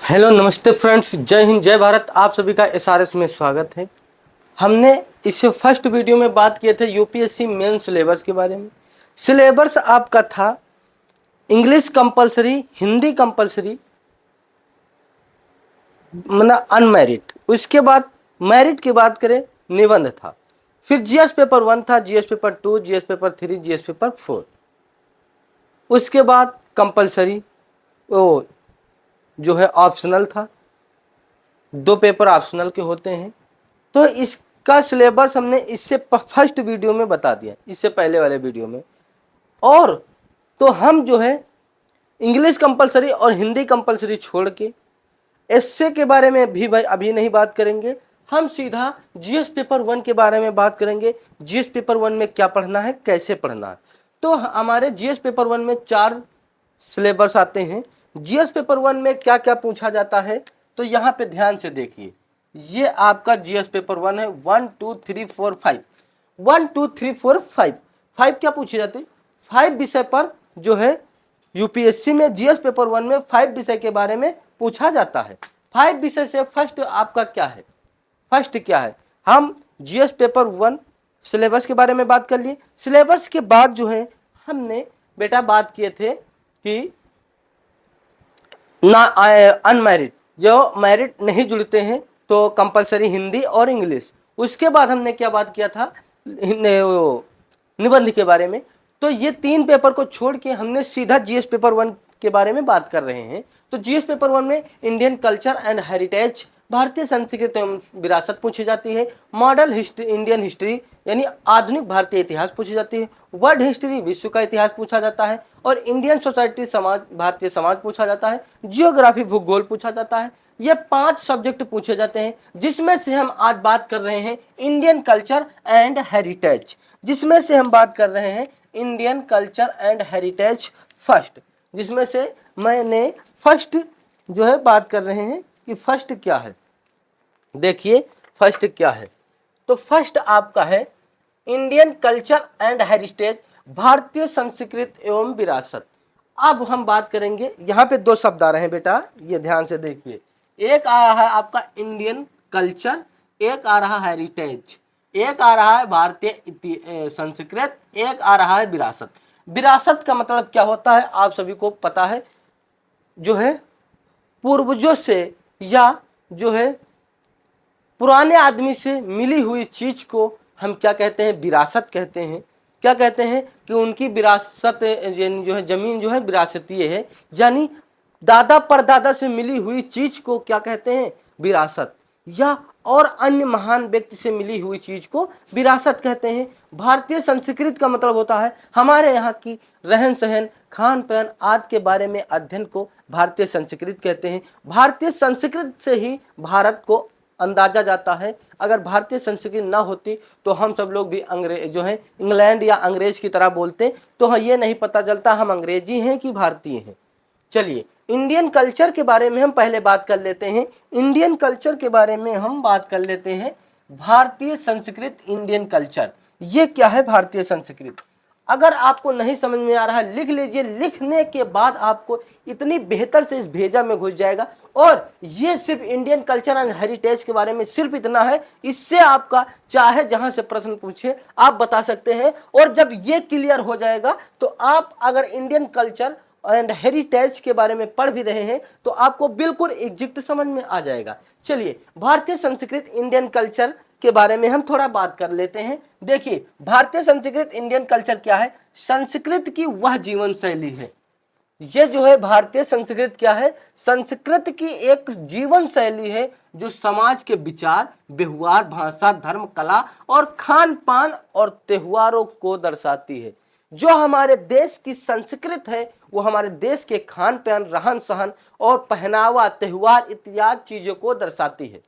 Hello नमस्ते friends, जय हिंद जय भारत। आप सभी का एसआरएस में स्वागत है। हमने इससे फर्स्ट वीडियो में बात किए थे यूपीएससी मेन सिलेबस के बारे में। सिलेबस आपका था इंग्लिश कंपलसरी, हिंदी कंपलसरी, मतलब अनमेरिट। उसके बाद मेरिट की बात करें, निबंध था। फिर जीएस पेपर 1 था, GS paper 2, GS paper 3, GS paper 4। उसके बाद कंपलसरी वो जो है ऑप्शनल था। 2 पेपर ऑप्शनल के होते हैं। तो इसका सिलेबस हमने इससे फर्स्ट वीडियो में बता दिया, इससे पहले वाले वीडियो में। और तो हम जो है इंग्लिश कंपलसरी और हिंदी कंपलसरी छोड़ के एसए के बारे में भी भाई अभी नहीं बात करेंगे। हम सीधा जीएस पेपर 1 के बारे में बात करेंगे। जीएस पेपर 1 में क्या पढ़ना है, कैसे पढ़ना है। तो हमारे जीएस पेपर 1 में 4 सिलेबस आते हैं। जीएस पेपर 1 में क्या क्या पूछा जाता है, तो यहाँ पे ध्यान से देखिए। ये आपका जीएस पेपर 1 है। 1 2 3 4 5, 1 2 3 4 5 5 क्या पूछे जाते हैं, 5 विषय पर जो है यूपीएससी में जीएस पेपर 1 में 5 विषय के बारे में पूछा जाता है। 5 विषय से फर्स्ट आपका क्या है, फर्स्ट क्या है। हम जीएस पेपर 1 सिलेबस के बारे में बात कर लिए। सिलेबस के बाद जो है हमने बेटा बात किए थे कि ना अनमैरिड, जो मैरिड नहीं जुड़ते हैं, तो कंपलसरी हिंदी और इंग्लिश। उसके बाद हमने क्या बात किया था, निबंध के बारे में। तो ये 3 पेपर को छोड़ के हमने सीधा जीएस पेपर 1 के बारे में बात कर रहे हैं। तो जीएस पेपर 1 में इंडियन कल्चर एंड हेरिटेज, भारतीय संस्कृति एवं विरासत पूछी जाती है। मॉडल हिस्ट्री, इंडियन हिस्ट्री यानी आधुनिक भारतीय इतिहास पूछी जाती है। वर्ल्ड हिस्ट्री, विश्व का इतिहास पूछा जाता है। और इंडियन सोसाइटी, समाज, भारतीय समाज पूछा जाता है। जियोग्राफी, भूगोल पूछा जाता है। ये 5 सब्जेक्ट पूछे जाते हैं, जिसमें से हम आज बात कर रहे हैं इंडियन कल्चर एंड हेरिटेज। जिसमें से हम बात कर रहे हैं Indian culture and heritage first. जिसमें से मैंने फर्स्ट जो है बात कर रहे हैं कि फर्स्ट क्या है। देखिए फर्स्ट क्या है, तो फर्स्ट आपका है इंडियन कल्चर एंड हेरिटेज, भारतीय संस्कृति एवं विरासत। अब हम बात करेंगे, यहाँ पे 2 शब्द आ रहे हैं बेटा, ये ध्यान से देखिए। एक आ रहा है आपका इंडियन कल्चर, एक आ रहा है हेरिटेज, एक आ रहा है भारतीय संस्कृति, एक आ रहा है विरासत। विरासत का मतलब क्या होता है आप सभी को पता है, जो है पूर्वजों से या जो है पुराने आदमी से मिली हुई चीज को हम क्या कहते हैं, विरासत कहते हैं। क्या कहते हैं कि उनकी विरासत जो है, जमीन जो है विरासतीय है, यानी दादा परदादा से मिली हुई चीज को क्या कहते हैं, विरासत। या और अन्य महान व्यक्ति से मिली हुई चीज को विरासत कहते हैं। भारतीय संस्कृति का मतलब होता है हमारे यहाँ की रहन सहन, खान पान आदि के बारे में अध्ययन को भारतीय संस्कृति कहते हैं। भारतीय संस्कृति से ही भारत को अंदाजा जाता है। अगर भारतीय संस्कृति ना होती तो हम सब लोग भी अंग्रेज जो है इंग्लैंड या अंग्रेज की तरह बोलते, तो ये नहीं पता चलता हम अंग्रेजी हैं कि भारतीय हैं। चलिए इंडियन कल्चर के बारे में हम पहले बात कर लेते हैं। इंडियन कल्चर के बारे में हम बात कर लेते हैं। भारतीय संस्कृति, इंडियन कल्चर, ये क्या है भारतीय संस्कृति। अगर आपको नहीं समझ में आ रहा है लिख लीजिए, लिखने के बाद आपको इतनी बेहतर से इस भेजा में घुस जाएगा। और ये सिर्फ इंडियन कल्चर एंड हेरिटेज के बारे में सिर्फ इतना है, इससे आपका चाहे जहां से प्रश्न पूछे आप बता सकते हैं। और जब ये क्लियर हो जाएगा तो आप अगर इंडियन कल्चर एंड हेरिटेज के बारे में पढ़ भी रहे हैं तो आपको बिल्कुल एग्जैक्ट समझ में आ जाएगा। चलिए भारतीय संस्कृति, इंडियन कल्चर के बारे में हम थोड़ा बात कर लेते हैं। देखिए भारतीय संस्कृति, इंडियन कल्चर क्या है। संस्कृत की वह जीवन शैली है, ये जो है भारतीय संस्कृति क्या है, संस्कृत की एक जीवन शैली है जो समाज के विचार, व्यवहार, भाषा, धर्म, कला और खान पान और त्योहारों को दर्शाती है। जो हमारे देश की संस्कृति है वो हमारे देश के खान पान, रहन सहन और पहनावा, त्योहार इत्यादि चीजों को दर्शाती है,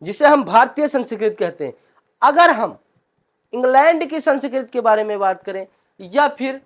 जिसे हम भारतीय संस्कृति कहते हैं। अगर हम इंग्लैंड की संस्कृति के बारे में बात करें या फिर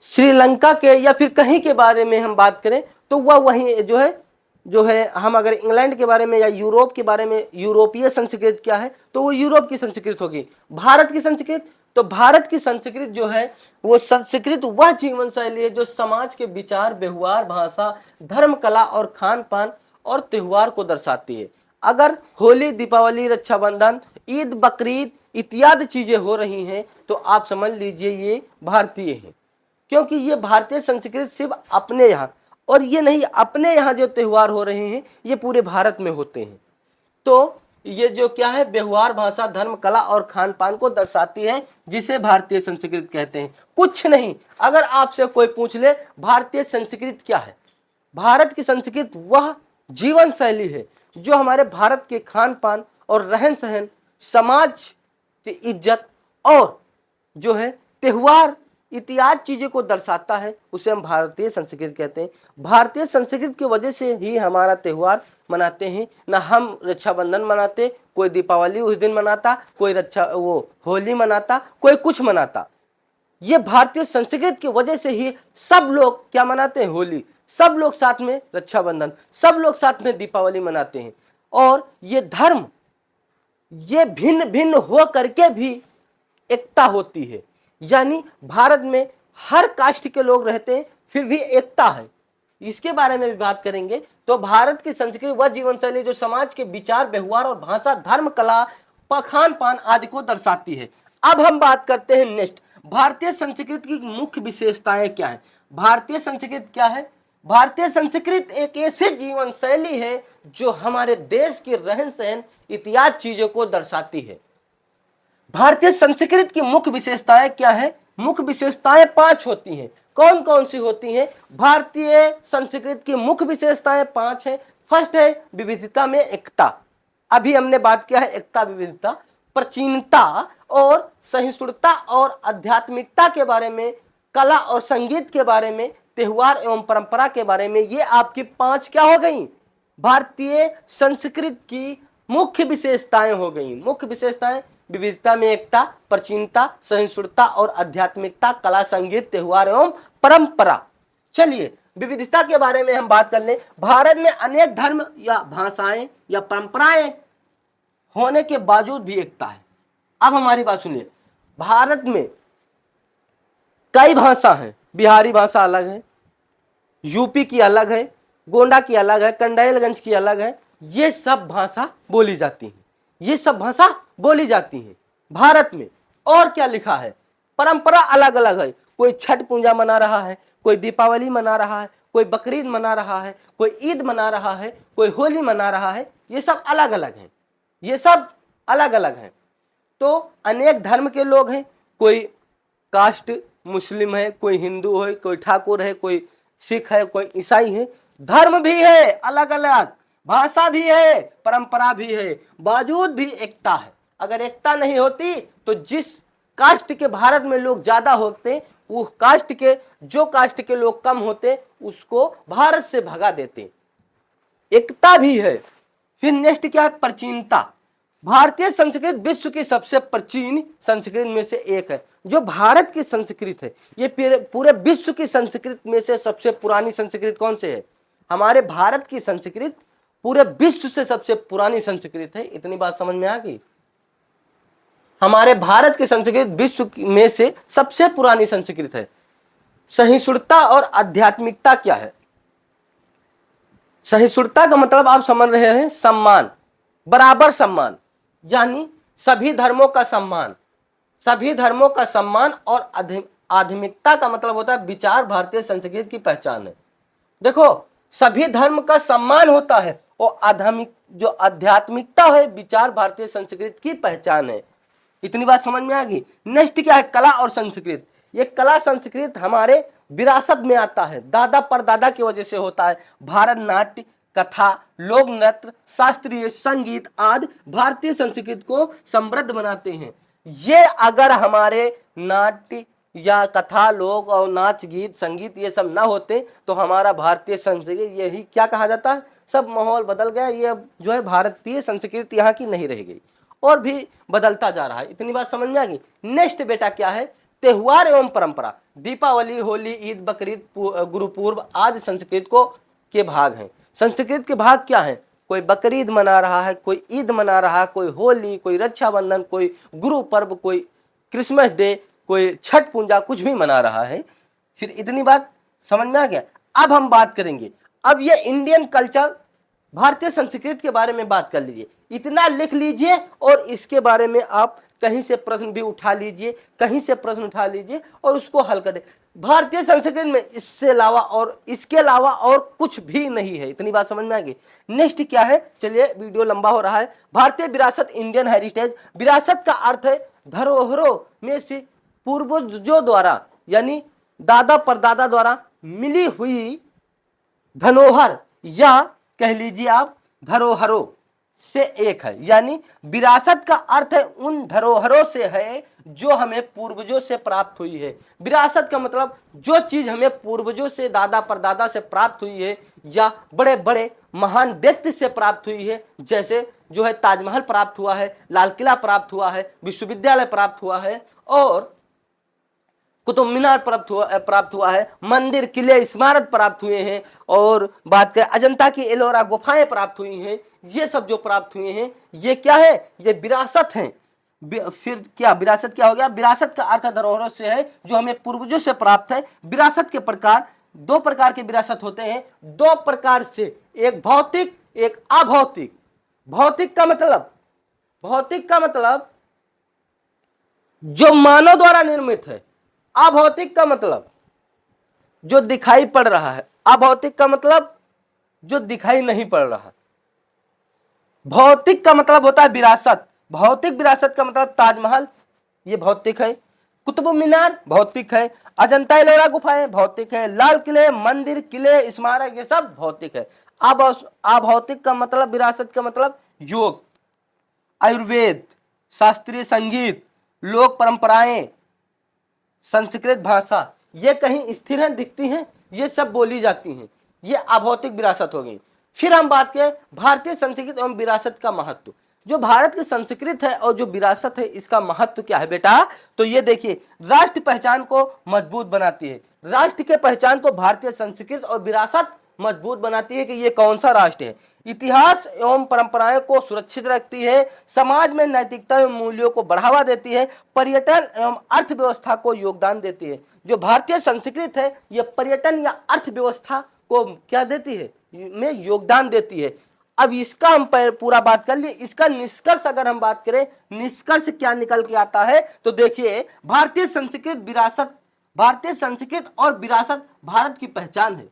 श्रीलंका के या फिर कहीं के बारे में हम बात करें तो वह वही जो है हम अगर इंग्लैंड के बारे में या यूरोप के बारे में, यूरोपीय संस्कृति क्या है तो वो यूरोप की संस्कृति होगी। भारत की संस्कृति तो भारत की संस्कृति जो है वो संस्कृत वह जीवन शैली है जो समाज के विचार, व्यवहार, भाषा, धर्म, कला और खान पान और त्योहार को दर्शाती है। अगर होली, दीपावली, रक्षाबंधन, ईद, बकरीद इत्यादि चीजें हो रही हैं तो आप समझ लीजिए ये भारतीय है, क्योंकि ये भारतीय संस्कृति सिर्फ अपने यहाँ, और ये नहीं, अपने यहाँ जो त्यौहार हो रहे हैं ये पूरे भारत में होते हैं। तो ये जो क्या है, व्यवहार, भाषा, धर्म, कला और खान पान को दर्शाती है, जिसे भारतीय संस्कृति कहते हैं। कुछ नहीं, अगर आपसे कोई पूछ ले भारतीय संस्कृति क्या है, भारत की संस्कृति वह जीवन शैली है जो हमारे भारत के खान पान और रहन सहन, समाज की इज्जत और जो है त्योहार इत्यादि चीजें को दर्शाता है, उसे हम भारतीय संस्कृति कहते हैं। भारतीय संस्कृति की वजह से ही हमारा त्यौहार मनाते हैं। ना हम रक्षाबंधन मनाते, कोई दीपावली उस दिन मनाता, कोई होली मनाता, कोई कुछ मनाता। ये भारतीय संस्कृति की वजह से ही सब लोग क्या मनाते हैं, होली, सब लोग साथ में रक्षाबंधन, सब लोग साथ में दीपावली मनाते हैं। और ये धर्म, ये भिन्न भिन्न हो करके भी एकता होती है, यानी भारत में हर कास्ट के लोग रहते हैं फिर भी एकता है। इसके बारे में भी बात करेंगे। तो भारत की संस्कृति वह जीवन शैली जो समाज के विचार, व्यवहार और भाषा, धर्म, कला, खान पान आदि को दर्शाती है। अब हम बात करते हैं नेक्स्ट, भारतीय संस्कृति की मुख्य विशेषताएं क्या है। भारतीय संस्कृति क्या है, भारतीय संस्कृति एक ऐसी जीवन शैली है जो हमारे देश के रहन सहन इत्यादि चीजों को दर्शाती है। भारतीय संस्कृति की मुख्य विशेषताएं क्या है, मुख्य विशेषताएं 5 होती हैं। कौन कौन सी होती हैं? भारतीय संस्कृति की मुख्य विशेषताएं 5 हैं। फर्स्ट है विविधता में एकता, अभी हमने बात किया है एकता, विविधता, प्राचीनता और सहिष्णुता और आध्यात्मिकता के बारे में, कला और संगीत के बारे में, त्योहार एवं परंपरा के बारे में। ये आपकी 5 क्या हो गई, भारतीय संस्कृति की मुख्य विशेषताएं हो गई। मुख्य विशेषताएं विविधता में एकता, प्राचीनता, सहिष्णुता और आध्यात्मिकता, कला, संगीत, त्योहार एवं परंपरा। चलिए विविधता के बारे में हम बात कर लें। भारत में अनेक धर्म या भाषाएं या परंपराएं होने के बावजूद भी एकता है। अब हमारी बात सुनिए, भारत में कई भाषा हैं, बिहारी भाषा अलग है, यूपी की अलग है, गोंडा की अलग है, कंडाइलगंज की अलग है। ये सब भाषा बोली जाती है, ये सब भाषा बोली जाती है भारत में। और क्या लिखा है, परंपरा अलग अलग है, कोई छठ पूजा मना रहा है, कोई दीपावली मना रहा है, कोई बकरीद मना रहा है, कोई ईद मना रहा है, कोई होली मना रहा है। ये सब अलग अलग हैं, ये सब अलग अलग हैं। तो अनेक धर्म के लोग हैं, कोई कास्ट मुस्लिम है, कोई हिंदू है, कोई ठाकुर है, कोई सिख है, कोई ईसाई है। धर्म भी है अलग अलग, भाषा भी है, परंपरा भी है, बावजूद भी एकता है। अगर एकता नहीं होती तो जिस कास्ट के भारत में लोग ज्यादा होते, वो कास्ट के, जो कास्ट के लोग कम होते उसको भारत से भगा देते। एकता भी है। फिर नेक्स्ट क्या है, प्राचीनता। भारतीय संस्कृति विश्व की सबसे प्राचीन संस्कृति में से एक है। जो भारत की संस्कृति है ये पूरे विश्व की संस्कृति में से सबसे पुरानी संस्कृति कौन से है, हमारे भारत की संस्कृति पूरे विश्व से सबसे पुरानी संस्कृति है। इतनी बात समझ में आ गई, हमारे भारत की संस्कृति विश्व में से सबसे पुरानी संस्कृति है। सहिष्णुता और आध्यात्मिकता क्या है, सहिष्णुता का मतलब आप समझ रहे हैं सम्मान, बराबर सम्मान, यानी सभी धर्मों का सम्मान, सभी धर्मों का सम्मान। और आध्यात्मिकता का मतलब होता है विचार, भारतीय संस्कृति की पहचान है। देखो सभी धर्म का सम्मान होता है और जो आध्यात्मिकता है विचार, भारतीय संस्कृति की पहचान है। इतनी बात समझ में आ गई। नेक्स्ट क्या है, कला और संस्कृति। ये कला संस्कृति हमारे विरासत में आता है, दादा परदादा की वजह से होता है। भारत नाट्य, कथा, लोक नृत्य, शास्त्रीय संगीत आदि भारतीय संस्कृति को समृद्ध बनाते हैं। ये अगर हमारे नाट्य या कथा, लोक और नाच, गीत, संगीत ये सब ना होते तो हमारा भारतीय संस्कृति यही क्या कहा जाता है, सब माहौल बदल गया। ये जो है भारतीय संस्कृति यहाँ की नहीं रह गई और भी बदलता जा रहा है। इतनी बात समझ में आ गई। नेक्स्ट बेटा क्या है, त्योहार एवं परंपरा। दीपावली, होली, ईद, बकरीद, गुरुपूर्व आदि संस्कृति को के भाग हैं। संस्कृति के भाग क्या है, कोई बकरीद मना रहा है, कोई ईद मना रहा है, कोई होली, कोई रक्षाबंधन, कोई गुरु पर्व, कोई क्रिसमस डे, कोई छठ पूजा, कुछ भी मना रहा है। फिर इतनी बात समझ में आ गया। अब हम बात करेंगे, अब ये इंडियन कल्चर, भारतीय संस्कृति के बारे में बात कर लीजिए। इतना लिख लीजिए और इसके बारे में आप कहीं से प्रश्न भी उठा लीजिए, कहीं से प्रश्न उठा लीजिए और उसको हल कर दे। भारतीय संस्कृति में इससे अलावा और इसके अलावा और कुछ भी नहीं है। इतनी बात समझ में आ गई। नेक्स्ट क्या है, चलिए वीडियो लंबा हो रहा है। भारतीय विरासत, इंडियन हेरिटेज। विरासत का अर्थ है धरोहरों में से पूर्वजों द्वारा यानी दादा परदादा द्वारा मिली हुई धरोहर, या कह लीजिए आप धरोहरों से एक है। यानी विरासत का अर्थ है उन धरोहरों से है जो हमें पूर्वजों से प्राप्त हुई है। विरासत का मतलब जो चीज हमें पूर्वजों से, दादा परदादा से प्राप्त हुई है, या बड़े बड़े महान व्यक्ति से प्राप्त हुई है। जैसे जो है ताजमहल प्राप्त हुआ है, लाल किला प्राप्त हुआ है, विश्वविद्यालय प्राप्त हुआ है, और कुतुब मीनार प्राप्त हुआ है, मंदिर, किले, स्मारक प्राप्त हुए हैं, और बात करें अजंता की एलोरा गुफाएं प्राप्त हुई हैं। ये सब जो प्राप्त हुए हैं ये क्या है, ये विरासत हैं। फिर क्या विरासत क्या हो गया, विरासत का अर्थ धरोहरों से है जो हमें पूर्वजों से प्राप्त है। विरासत के प्रकार, दो प्रकार के विरासत होते हैं, दो प्रकार से, एक भौतिक, एक अभौतिक। भौतिक का मतलब जो मानव द्वारा निर्मित है। अभौतिक का मतलब जो दिखाई पड़ रहा है। अभौतिक का मतलब जो दिखाई नहीं पड़ रहा। भौतिक का मतलब होता है विरासत। भौतिक विरासत का मतलब ताजमहल, ये भौतिक है। कुतुब मीनार भौतिक है। अजंता एलोरा गुफाएं भौतिक है। लाल किले, मंदिर, किले, स्मारक, ये सब भौतिक है। अब अभौतिक का मतलब, विरासत का मतलब योग, आयुर्वेद, शास्त्रीय संगीत, लोक परंपराएं, संस्कृत भाषा, ये कहीं स्थिर है, दिखती हैं, ये सब बोली जाती हैं, ये अभौतिक विरासत हो गई। फिर हम बात करें भारतीय संस्कृति एवं विरासत का महत्व। जो भारत की संस्कृति है और जो विरासत है, इसका महत्व क्या है बेटा, तो ये देखिए, राष्ट्र पहचान को मजबूत बनाती है। राष्ट्र के पहचान को भारतीय संस्कृति और विरासत मजबूत बनाती है कि ये कौन सा राष्ट्र है। इतिहास एवं परंपराओं को सुरक्षित रखती है। समाज में नैतिकता एवं मूल्यों को बढ़ावा देती है। पर्यटन एवं अर्थव्यवस्था को योगदान देती है। जो भारतीय संस्कृति है ये पर्यटन या अर्थव्यवस्था को क्या देती है, में योगदान देती है। अब इसका हम पूरा बात कर लिए। इसका निष्कर्ष अगर हम बात करें, निष्कर्ष क्या निकल के आता है, तो देखिए, भारतीय संस्कृति और विरासत भारत की पहचान है।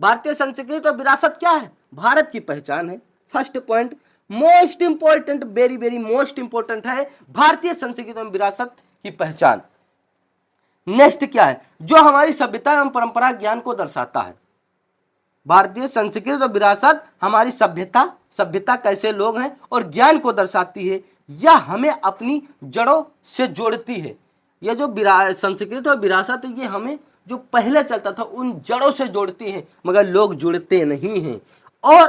भारतीय संस्कृति और विरासत क्या है, भारत की पहचान है। First point, most important, very very most important है भारतीय संस्कृति और विरासत की पहचान। नेक्स्ट क्या है, जो हमारी सभ्यता एवं परंपरा ज्ञान को दर्शाता है। भारतीय संस्कृति और विरासत हमारी सभ्यता कैसे लोग हैं और ज्ञान को दर्शाती है, या हमें अपनी जड़ों से जोड़ती है। यह जो संस्कृति और विरासत है, ये हमें जो पहले चलता था उन जड़ों से जोड़ती है, मगर लोग जुड़ते नहीं हैं, और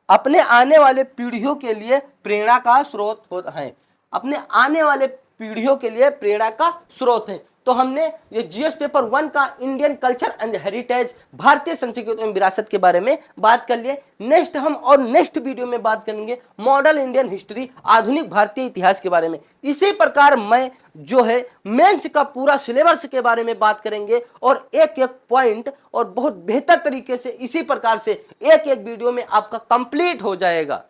अपने आने वाले पीढ़ियों के लिए प्रेरणा का स्रोत है। अपने आने वाले पीढ़ियों के लिए प्रेरणा का स्रोत है। तो हमने ये जीएस पेपर 1 का इंडियन कल्चर एंड हेरिटेज, भारतीय संस्कृति एवं विरासत के बारे में बात कर लिए। नेक्स्ट वीडियो में बात करेंगे मॉडल इंडियन हिस्ट्री, आधुनिक भारतीय इतिहास के बारे में। इसी प्रकार मैं जो है मेंस का पूरा सिलेबस के बारे में बात करेंगे, और एक एक पॉइंट और बहुत बेहतर तरीके से इसी प्रकार से एक एक वीडियो में आपका कंप्लीट हो जाएगा।